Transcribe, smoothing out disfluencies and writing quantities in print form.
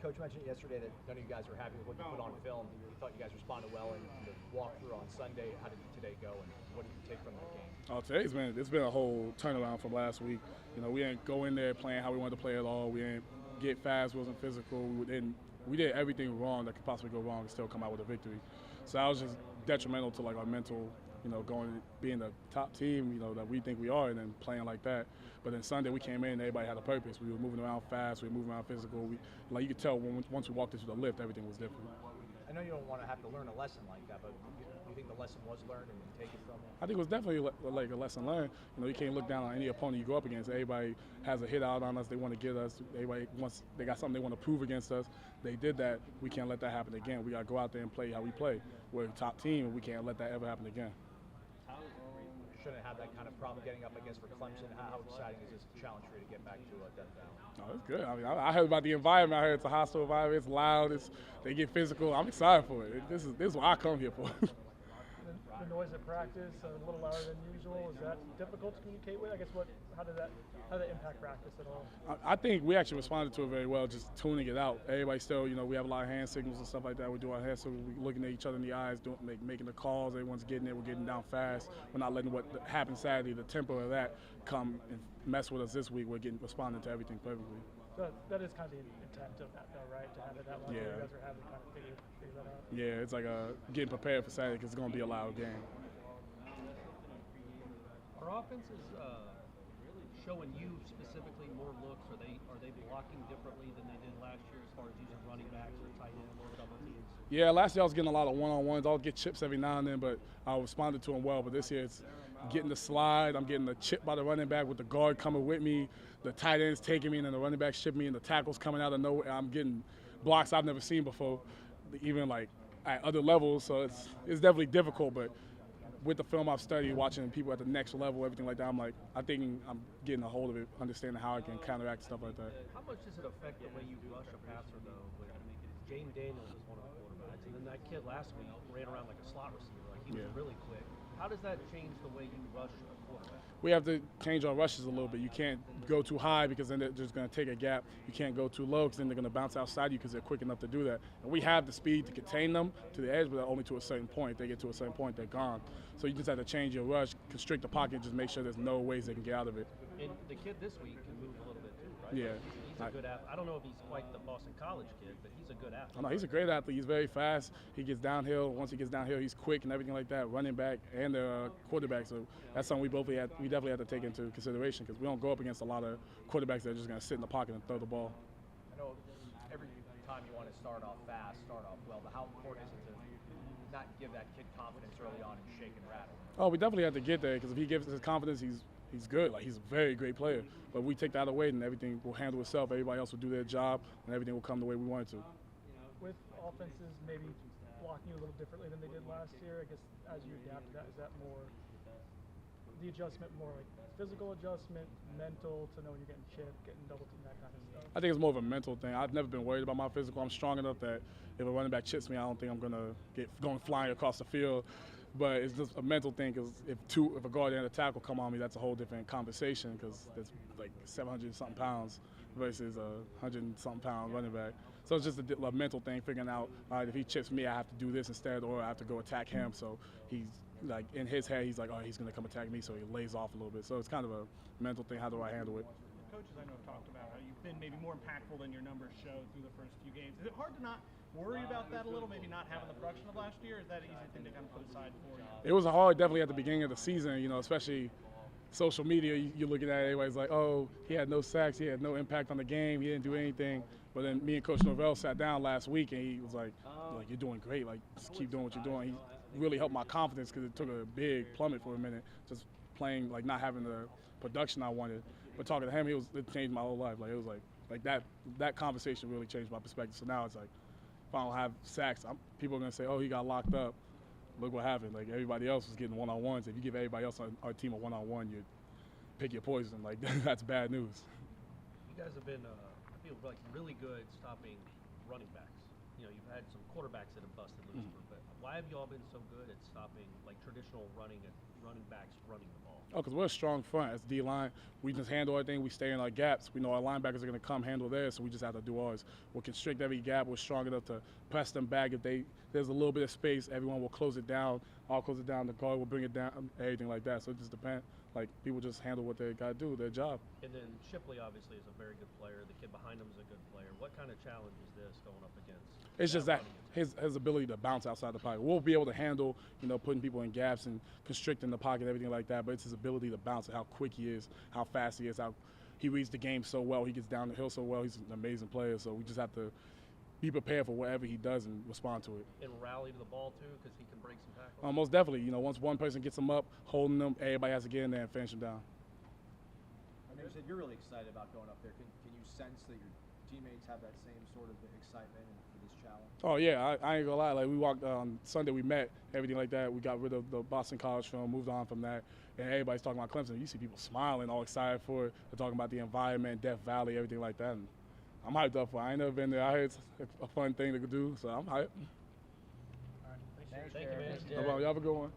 Coach mentioned yesterday that none of you guys were happy with what you put on film. He thought you guys responded well in the walkthrough on Sunday. How did today go, and what did you take from that game? Oh, it's been a whole turnaround from last week. We didn't go in there playing how we wanted to play at all. We didn't get fast. We wasn't physical. We did everything wrong that could possibly go wrong and still come out with a victory. So that was just detrimental to like our mental. Being the top team, that we think we are, and then playing like that. But then Sunday we came in, everybody had a purpose. We were moving around fast, we were moving around physical. You could tell once we walked into the lift, everything was different. I know you don't want to have to learn a lesson like that, but do you think the lesson was learned and you take it from it? I think it was definitely like a lesson learned. You can't look down on any opponent you go up against. Everybody has a hit out on us. They want to get us. Everybody wants. They got something they want to prove against us. They did that. We can't let that happen again. We got to go out there and play how we play. We're a top team, and we can't let that ever happen again. Shouldn't have that kind of problem getting up against for Clemson. How exciting is this challenge for you to get back to Death Valley? Oh, it's good. I mean, I heard about the environment. I heard it's a hostile environment. It's loud. They get physical. I'm excited for it. This is what I come here for. The noise at practice a little louder than usual. Is that difficult to communicate with? I guess how did that impact practice at all? I think we actually responded to it very well, just tuning it out. Everybody still, we have a lot of hand signals and stuff like that. We do our hand signals, we're looking at each other in the eyes, making the calls. Everyone's getting it. We're getting down fast. We're not letting what happened Saturday, the tempo of that, come and mess with us this week. We're responding to everything perfectly. So that is kind of the intent of that, though, right? To have it that way. Yeah. You guys are having to kind of figure that out. Yeah, it's like getting prepared for Saturday because it's going to be a loud game. Are offenses showing you specifically more looks? Are they blocking differently than they did last year as far as using running backs or tight end or double teams? Yeah, last year I was getting a lot of one-on-ones. I'll get chips every now and then, but I responded to them well. But this year it's getting the slide. I'm getting the chip by the running back with the guard coming with me, the tight ends taking me, and then the running back shipping me, and the tackles coming out of nowhere. I'm getting blocks I've never seen before, even like at other levels. So it's definitely difficult, but with the film I've studied, watching people at the next level, everything like that, I think I'm getting a hold of it, understanding how I can counteract stuff like that. How much does it affect the way you rush a passer, though? James Daniels is one of the quarterbacks, and then that kid last week ran around like a slot receiver. He was really quick. How does that change the way you rush a quarterback? We have to change our rushes a little bit. You can't go too high because then they're just going to take a gap. You can't go too low because then they're going to bounce outside you because they're quick enough to do that. And we have the speed to contain them to the edge, but only to a certain point. If they get to a certain point, they're gone. So you just have to change your rush, constrict the pocket, just make sure there's no ways they can get out of it. And the kid this week can move a little bit too, right? Yeah. He's a good athlete. I don't know if he's quite the Boston College kid, but he's a good athlete. No, he's a great athlete. He's very fast. He gets downhill. Once he gets downhill, he's quick and everything like that, running back and quarterback. So that's something we definitely have to take into consideration because we don't go up against a lot of quarterbacks that are just going to sit in the pocket and throw the ball. I know every time you want to start off fast, start off well, but how important is it to not give that kid confidence early on and shake and rattle? Oh, we definitely have to get there because if he gives us confidence, he's good. Like, he's a very great player. But we take that away, and everything will handle itself. Everybody else will do their job, and everything will come the way we want it to. With offenses maybe blocking you a little differently than they did last year, I guess as you adapt to that, is that more the adjustment, more like physical adjustment, mental to know when you're getting chipped, getting double teamed, that kind of stuff? I think it's more of a mental thing. I've never been worried about my physical. I'm strong enough that if a running back chips me, I don't think I'm going to get going flying across the field. But it's just a mental thing because if a guard and a tackle come on me, that's a whole different conversation because it's like 700-something pounds versus a 100-something pound running back. So it's just a mental thing, figuring out, all right, if he chips me, I have to do this instead, or I have to go attack him. So he's like, in his head, he's like, oh, he's going to come attack me, so he lays off a little bit. So it's kind of a mental thing. How do I handle it? Coaches I know have talked about how you've been maybe more impactful than your numbers show through the first few games. Is it hard to not worry about that a little, maybe not having the production of last year? Is that an easy thing to kind of put aside for you? It was hard definitely at the beginning of the season, especially social media. You're looking at it, everybody's like, oh, he had no sacks, he had no impact on the game, he didn't do anything. But then me and Coach Norvell sat down last week, and he was like, you're doing great, like, just keep doing what you're doing. He really helped my confidence because it took a big plummet for a minute, just playing, like, not having the production I wanted. But talking to him, it changed my whole life. Like, it was like that conversation really changed my perspective. So now it's like, if I don't have sacks, people are going to say, oh, he got locked up. Look what happened. Like, everybody else was getting one-on-ones. If you give everybody else on our team a one-on-one, you pick your poison. Like, that's bad news. You guys have been, I feel like, really good stopping running backs. you've had some quarterbacks that have busted loose, but why have you all been so good at stopping like traditional running backs running the ball? Oh, because we're a strong front as D-line. We just handle everything. We stay in our gaps. We know our linebackers are going to come handle theirs, so we just have to do ours. We'll constrict every gap. We're strong enough to press them back. If there's a little bit of space, everyone will close it down. I'll close it down. The guard will bring it down, everything like that. So it just depends. Like, people just handle what they got to do, their job. And then Shipley obviously is a very good player. The kid behind him is a good player. What kind of challenge is this going up against? It's just that his ability to bounce outside the pocket. We'll be able to handle, putting people in gaps and constricting the pocket, everything like that. But it's his ability to bounce and how quick he is, how fast he is, how he reads the game so well. He gets down the hill so well. He's an amazing player. So we just have to be prepared for whatever he does and respond to it. And rally to the ball too, because he can break some tackles. Most definitely. Once one person gets him up, holding them, everybody has to get in there and finish him down. I know you said you're really excited about going up there. Can you sense that your teammates have that same sort of excitement for this challenge? Oh, yeah. I ain't going to lie. Like, we walked on Sunday, we met, everything like that. We got rid of the Boston College film, moved on from that. And everybody's talking about Clemson. You see people smiling, all excited for it. They're talking about the environment, Death Valley, everything like that. And I'm hyped up for it. I ain't never been there. I heard it's a fun thing to do, so I'm hyped. Thanks, Thank you, man. No problem. Y'all have a good one.